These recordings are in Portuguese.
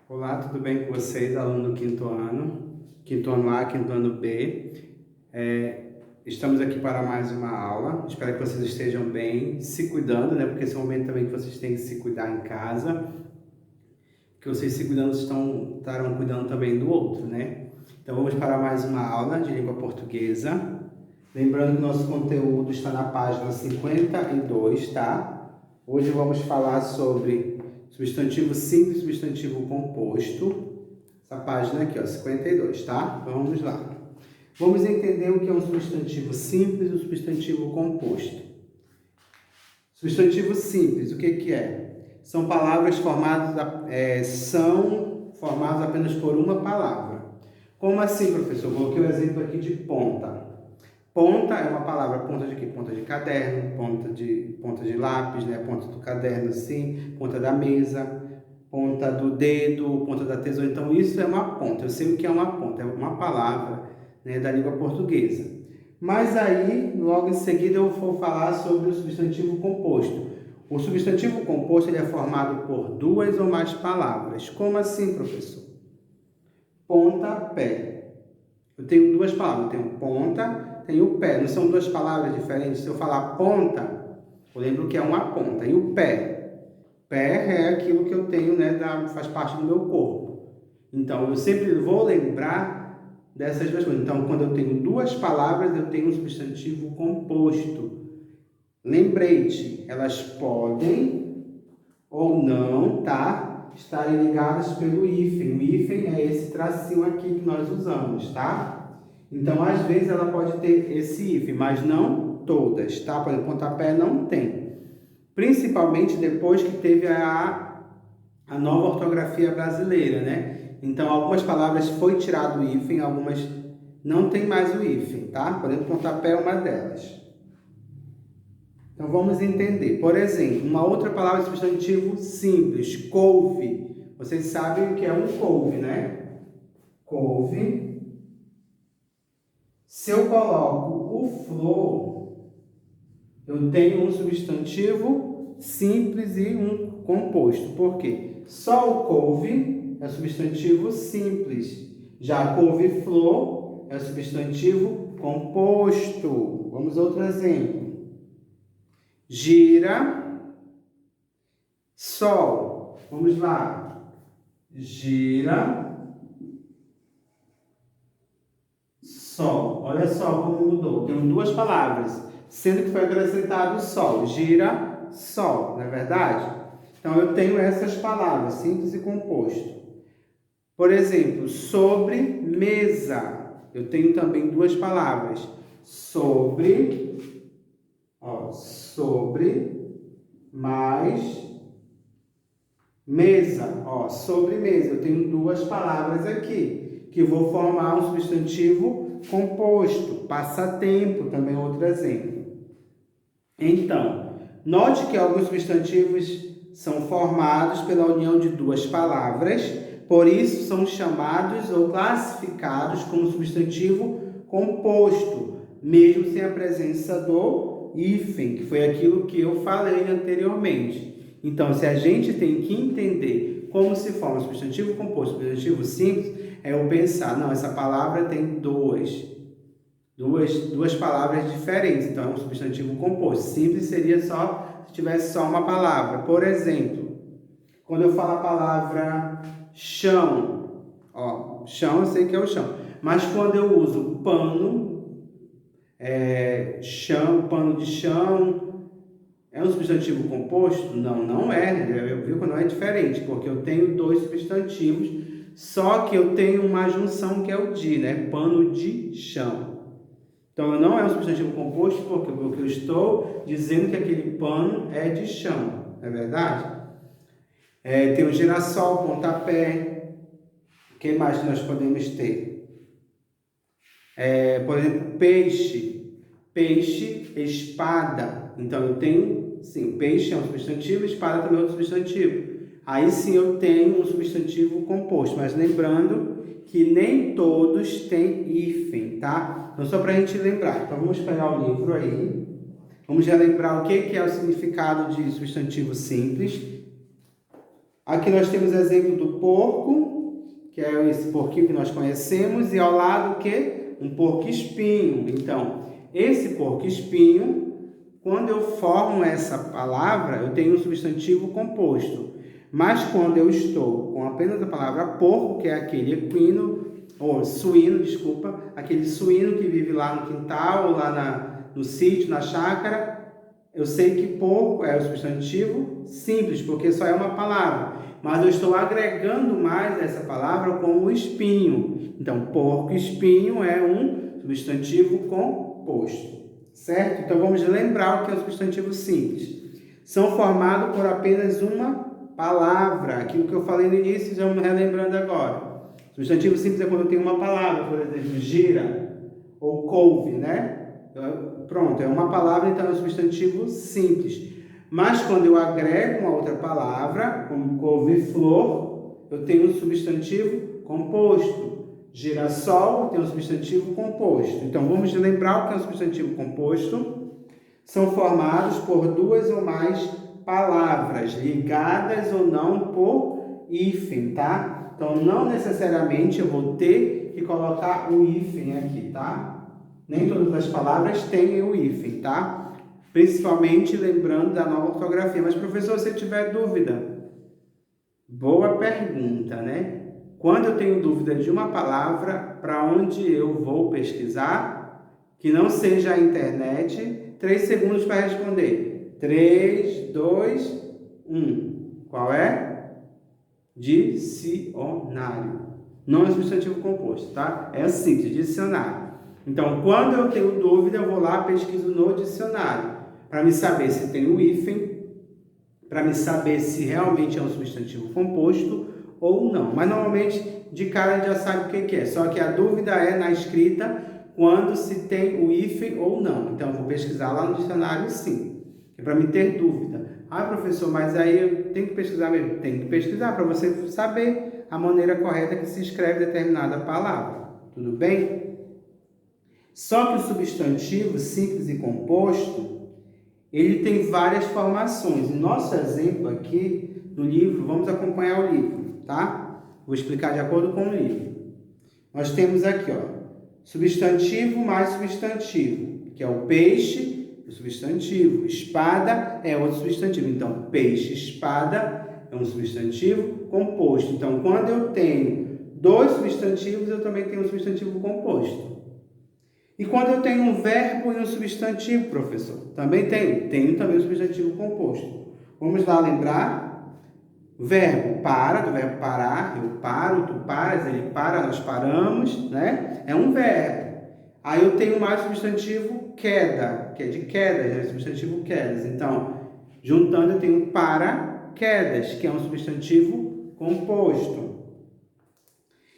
Olá, tudo bem com vocês, aluno do quinto ano A, quinto ano B? Estamos aqui para mais uma aula. Espero que vocês estejam bem, se cuidando, né? Porque esse é um momento também que vocês têm que se cuidar em casa, que vocês se cuidando estarão cuidando também do outro, né? Então vamos para mais uma aula de língua portuguesa. Lembrando que nosso conteúdo está na página 52, tá? Hoje vamos falar sobre substantivo simples e substantivo composto. Essa página aqui, ó, 52, tá? Vamos lá. Vamos entender o que é um substantivo simples e um substantivo composto. Substantivo simples, o que é? São palavras são formadas apenas por uma palavra. Como assim, professor? Eu coloquei o exemplo aqui de ponta. Ponta é uma palavra, ponta de quê? Ponta de caderno, ponta de lápis, né? Ponta do caderno, assim, ponta da mesa, ponta do dedo, ponta da tesoura. Então, isso é uma ponta. Eu sei o que é uma ponta, é uma palavra, né, da língua portuguesa. Mas aí, logo em seguida, eu vou falar sobre o substantivo composto. O substantivo composto ele é formado por duas ou mais palavras. Como assim, professor? Pontapé. Eu tenho duas palavras, eu tenho ponta, tenho pé. Não são duas palavras diferentes? Se eu falar ponta, eu lembro que é uma ponta. E o pé? Pé é aquilo que eu tenho, né, faz parte do meu corpo. Então, eu sempre vou lembrar dessas duas coisas. Então, quando eu tenho duas palavras, eu tenho um substantivo composto. Lembrete, elas podem ou não, tá? Estarem ligadas pelo hífen. O hífen é esse tracinho aqui que nós usamos, tá? Então, às vezes, ela pode ter esse hífen, mas não todas, tá? Por exemplo, pontapé não tem. Principalmente depois que teve a nova ortografia brasileira, né? Então, algumas palavras foi tirado o hífen, algumas não tem mais o hífen, tá? Por exemplo, pontapé é uma delas. Então, vamos entender. Por exemplo, uma outra palavra de substantivo simples, couve. Vocês sabem o que é um couve, né? Couve. Se eu coloco o flor, eu tenho um substantivo simples e um composto. Por quê? Só o couve é substantivo simples. Já couve-flor é substantivo composto. Vamos a outro exemplo. Gira, sol. Vamos lá. Gira, sol. Olha só como mudou. Tem duas palavras, sendo que foi acrescentado sol. Gira, sol, não é verdade? Então, eu tenho essas palavras, simples e composto. Por exemplo, sobre mesa. Eu tenho também duas palavras. Sobre, sobre, mais mesa. Sobre mesa. Eu tenho duas palavras aqui, que vou formar um substantivo composto. Passatempo, também é outro exemplo. Então, note que alguns substantivos são formados pela união de duas palavras, por isso são chamados ou classificados como substantivo composto, mesmo sem a presença do hífen, que foi aquilo que eu falei anteriormente. Então, se a gente tem que entender como se forma substantivo composto, substantivo simples, é eu pensar, não, essa palavra tem duas palavras diferentes, então é um substantivo composto. Simples seria só se tivesse só uma palavra. Por exemplo, quando eu falo a palavra chão, chão eu sei que é o chão, mas quando eu uso pano, chão, pano de chão, é um substantivo composto? Não, não é. Eu vi que não é diferente, porque eu tenho dois substantivos, só que eu tenho uma junção que é o de, né? Pano de chão. Então, não é um substantivo composto porque eu estou dizendo que aquele pano é de chão, não é verdade? Tem o girassol, pontapé. O que mais que nós podemos ter? Por exemplo, peixe, espada. Então, eu tenho, sim, peixe é um substantivo, espada também é outro substantivo. Aí sim eu tenho um substantivo composto, mas lembrando que nem todos têm hífen, tá? Então, só para a gente lembrar. Então, vamos pegar o livro aí. Vamos relembrar o que é o significado de substantivo simples. Aqui nós temos o exemplo do porco, que é esse porquinho que nós conhecemos, e ao lado o quê? Um porco-espinho. Então, esse porco-espinho, quando eu formo essa palavra, eu tenho um substantivo composto. Mas quando eu estou com apenas a palavra porco, que é aquele equino, ou suíno, desculpa, aquele suíno que vive lá no quintal, ou lá no sítio, na chácara, eu sei que porco é o substantivo simples, porque só é uma palavra. Mas eu estou agregando mais essa palavra como espinho. Então, porco e espinho é um substantivo composto. Certo? Então, vamos lembrar o que é um substantivo simples. São formados por apenas uma palavra. Aquilo que eu falei no início, estamos relembrando agora. Substantivo simples é quando eu tenho uma palavra, por exemplo, gira ou couve, né? Pronto, é uma palavra, então é um substantivo simples. Mas quando eu agrego uma outra palavra, como couve-flor, eu tenho um substantivo composto. Girassol tem um substantivo composto. Então, vamos lembrar o que é um substantivo composto. São formados por duas ou mais palavras, ligadas ou não por hífen, tá? Então, não necessariamente eu vou ter que colocar o hífen aqui, tá? Nem todas as palavras têm o hífen, tá? Principalmente lembrando da nova ortografia. Mas, professor, se tiver dúvida, boa pergunta, né? Quando eu tenho dúvida de uma palavra, para onde eu vou pesquisar? Que não seja a internet. 3 segundos para responder. 3, 2, 1. Qual é? Dicionário. Não é substantivo composto, tá? É simples, dicionário. Então, quando eu tenho dúvida, eu vou lá e pesquiso no dicionário, para me saber se tem o hífen, para me saber se realmente é um substantivo composto ou não. Mas, normalmente, de cara a gente já sabe o que é. Só que a dúvida é na escrita, quando se tem o hífen ou não. Então, eu vou pesquisar lá no dicionário, sim. É para me ter dúvida. Ah, professor, mas aí eu tenho que pesquisar mesmo? Tem que pesquisar para você saber a maneira correta que se escreve determinada palavra. Tudo bem? Só que o substantivo simples e composto, ele tem várias formações. No nosso exemplo aqui do livro, vamos acompanhar o livro, tá? Vou explicar de acordo com o livro. Nós temos aqui, ó, substantivo mais substantivo, que é o peixe, o substantivo. Espada é outro substantivo. Então, peixe, espada é um substantivo composto. Então, quando eu tenho dois substantivos, eu também tenho um substantivo composto. E quando eu tenho um verbo e um substantivo, professor? Também tenho. Tenho também um substantivo composto. Vamos lá lembrar? Verbo para, do verbo parar. Eu paro, tu paras, ele para, nós paramos, né? É um verbo. Aí eu tenho mais substantivo queda, que é de quedas, é substantivo quedas. Então, juntando eu tenho paraquedas, que é um substantivo composto.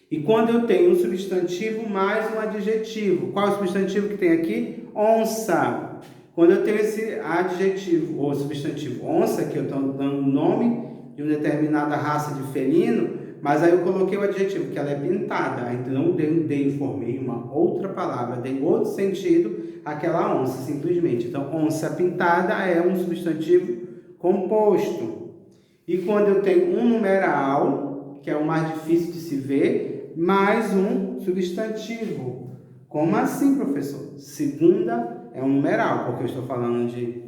E quando eu tenho um substantivo mais um adjetivo, qual é o substantivo que tem aqui? Onça. Quando eu tenho esse adjetivo ou substantivo onça, que eu estou dando o nome de uma determinada raça de felino, mas aí eu coloquei o adjetivo, que ela é pintada. Então, não informei uma outra palavra, dei outro sentido àquela onça, simplesmente. Então, onça pintada é um substantivo composto. E quando eu tenho um numeral, que é o mais difícil de se ver, mais um substantivo. Como assim, professor? Segunda é um numeral, porque eu estou falando de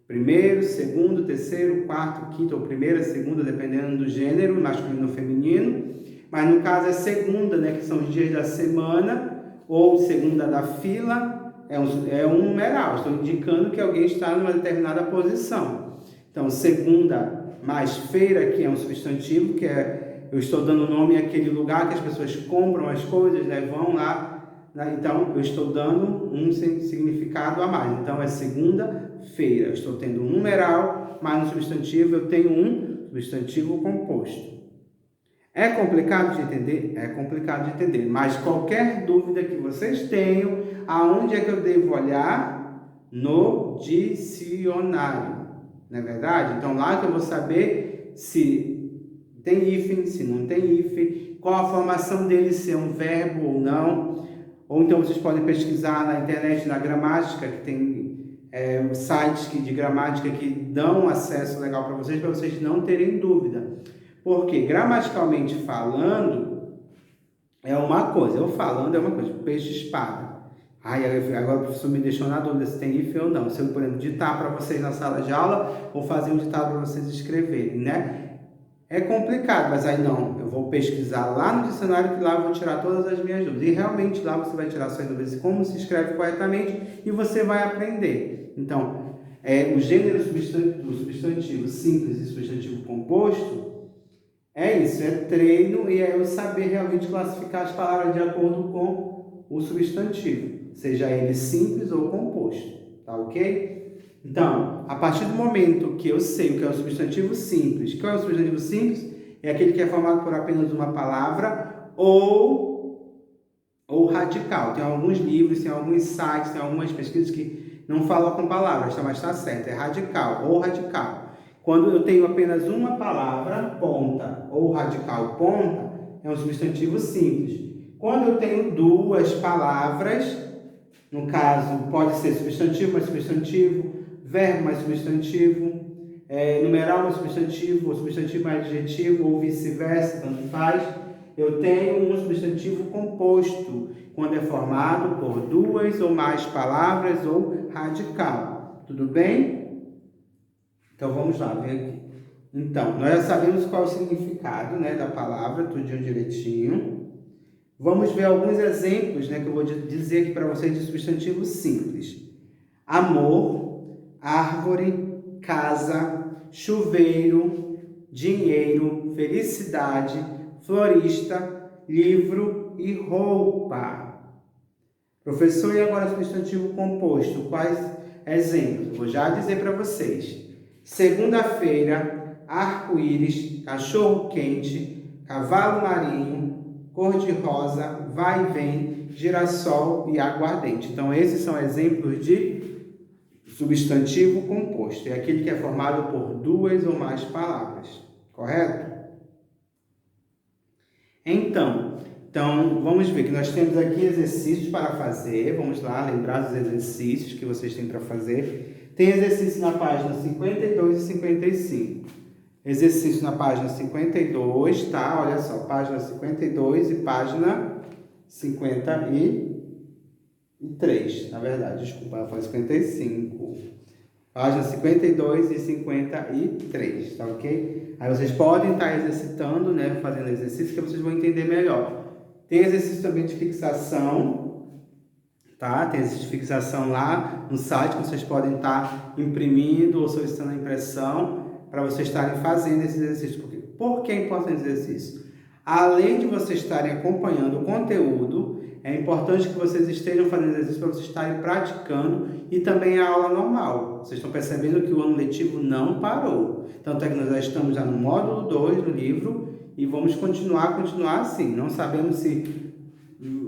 primeiro, segundo, terceiro, quarto, quinto, ou primeira, segunda, dependendo do gênero, masculino ou feminino. Mas no caso é segunda, né, que são os dias da semana, ou segunda da fila, é um numeral. Estou indicando que alguém está numa determinada posição. Então, segunda mais feira, que é um substantivo, que é eu estou dando nome àquele lugar que as pessoas compram as coisas, né? Vão lá, né? Então eu estou dando um significado a mais. Então é segunda-feira. Eu estou tendo um numeral, mais um substantivo, eu tenho um substantivo composto. É complicado de entender? É complicado de entender. Mas qualquer dúvida que vocês tenham, aonde é que eu devo olhar? No dicionário. Não é verdade? Então lá que eu vou saber se tem hífen, se não tem hífen, qual a formação dele, se é um verbo ou não. Ou então vocês podem pesquisar na internet, na gramática, que tem sites de gramática que dão acesso legal para vocês não terem dúvida. Porque gramaticalmente falando é uma coisa, eu falando é uma coisa, peixe-espada. Ai, agora o professor me deixou na dúvida se tem hífen ou não. Se eu, por exemplo, ditar para vocês na sala de aula ou fazer um ditado para vocês escreverem, né? É complicado, mas aí não, eu vou pesquisar lá no dicionário que lá eu vou tirar todas as minhas dúvidas. E realmente lá você vai tirar suas dúvidas, como se escreve corretamente e você vai aprender. Então, o gênero do substantivo simples e substantivo composto é isso, é treino e é eu saber realmente classificar as palavras de acordo com o substantivo, seja ele simples ou composto, tá ok? Então, a partir do momento que eu sei o que é o substantivo simples, qual é o substantivo simples? É aquele que é formado por apenas uma palavra ou radical. Tem alguns livros, tem alguns sites, tem algumas pesquisas que não falam com palavras, mas está certo, é radical ou radical. Quando eu tenho apenas uma palavra, ponta, ou radical ponta, é um substantivo simples. Quando eu tenho duas palavras, no caso, pode ser substantivo mais substantivo, verbo mais substantivo, numeral mais substantivo, ou substantivo mais adjetivo, ou vice-versa, tanto faz. Eu tenho um substantivo composto, quando é formado por duas ou mais palavras ou radical. Tudo bem? Então, vamos lá, ver aqui. Então, nós já sabemos qual é o significado, né, da palavra, tudinho direitinho. Vamos ver alguns exemplos, né, que eu vou dizer aqui para vocês de substantivos simples. Amor, árvore, casa, chuveiro, dinheiro, felicidade, florista, livro e roupa. Professor, e agora substantivo composto? Quais exemplos? Vou já dizer para vocês. Segunda-feira, arco-íris, cachorro-quente, cavalo marinho, cor-de-rosa, vai e vem, girassol e aguardente. Então, esses são exemplos de substantivo composto. É aquele que é formado por duas ou mais palavras. Correto? Então, vamos ver que nós temos aqui exercícios para fazer. Vamos lá, lembrar dos exercícios que vocês têm para fazer. Tem exercício na página 52 e 55. Exercício na página 52, tá? Olha só, página 52 e página 53. Na verdade, desculpa, foi 55. Página 52 e 53, tá ok? Aí vocês podem estar exercitando, né? Fazendo exercício que vocês vão entender melhor. Tem exercício também de fixação. Tá? Tem exercício de fixação lá no site que vocês podem estar imprimindo ou solicitando a impressão para vocês estarem fazendo esse exercício. Por que é importante esse exercício? Além de vocês estarem acompanhando o conteúdo, é importante que vocês estejam fazendo exercício para vocês estarem praticando e também a aula normal. Vocês estão percebendo que o ano letivo não parou. Tanto é que nós já estamos já no módulo 2 do livro e vamos continuar assim. Não sabemos se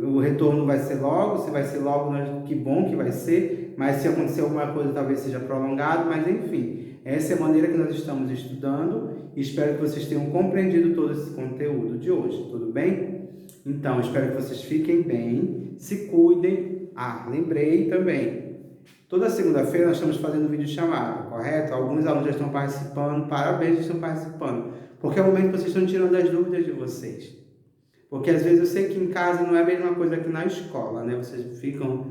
o retorno vai ser logo, se vai ser logo, que bom que vai ser, mas se acontecer alguma coisa talvez seja prolongado, mas enfim, essa é a maneira que nós estamos estudando e espero que vocês tenham compreendido todo esse conteúdo de hoje, tudo bem? Então, espero que vocês fiquem bem, se cuidem. Lembrei também, toda segunda-feira nós estamos fazendo vídeo chamada, correto? Alguns alunos já estão participando, parabéns, estão participando, porque é o momento que vocês estão tirando as dúvidas de vocês. Porque às vezes eu sei que em casa não é a mesma coisa que na escola, né? Vocês ficam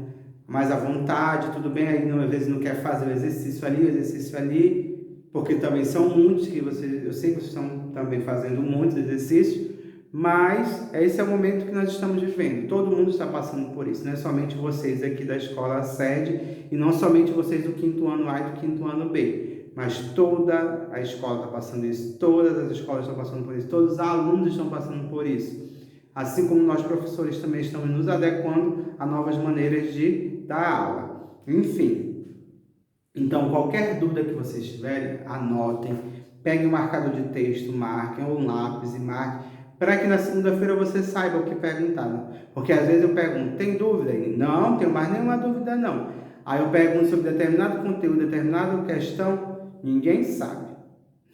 mais à vontade, tudo bem, aí às vezes não quer fazer o exercício ali, porque também são muitos que eu sei que vocês estão também fazendo muitos exercícios, mas esse é o momento que nós estamos vivendo. Todo mundo está passando por isso, não é somente vocês aqui da escola sede e não somente vocês do quinto ano A e do quinto ano B, mas toda a escola está passando isso, todas as escolas estão passando por isso, todos os alunos estão passando por isso. Assim como nós, professores, também estamos nos adequando a novas maneiras de dar aula. Enfim, então, qualquer dúvida que vocês tiverem, anotem, peguem um marcador de texto, marquem, ou um lápis e marquem, para que na segunda-feira você saiba o que perguntar. Porque às vezes eu pergunto, tem dúvida? Não, tenho mais nenhuma dúvida não. Aí eu pergunto sobre determinado conteúdo, determinada questão, ninguém sabe.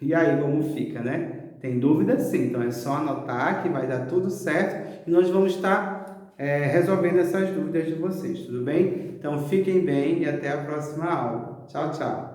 E aí como fica, né? Tem dúvida sim, então é só anotar que vai dar tudo certo e nós vamos estar resolvendo essas dúvidas de vocês, tudo bem? Então fiquem bem e até a próxima aula. Tchau, tchau!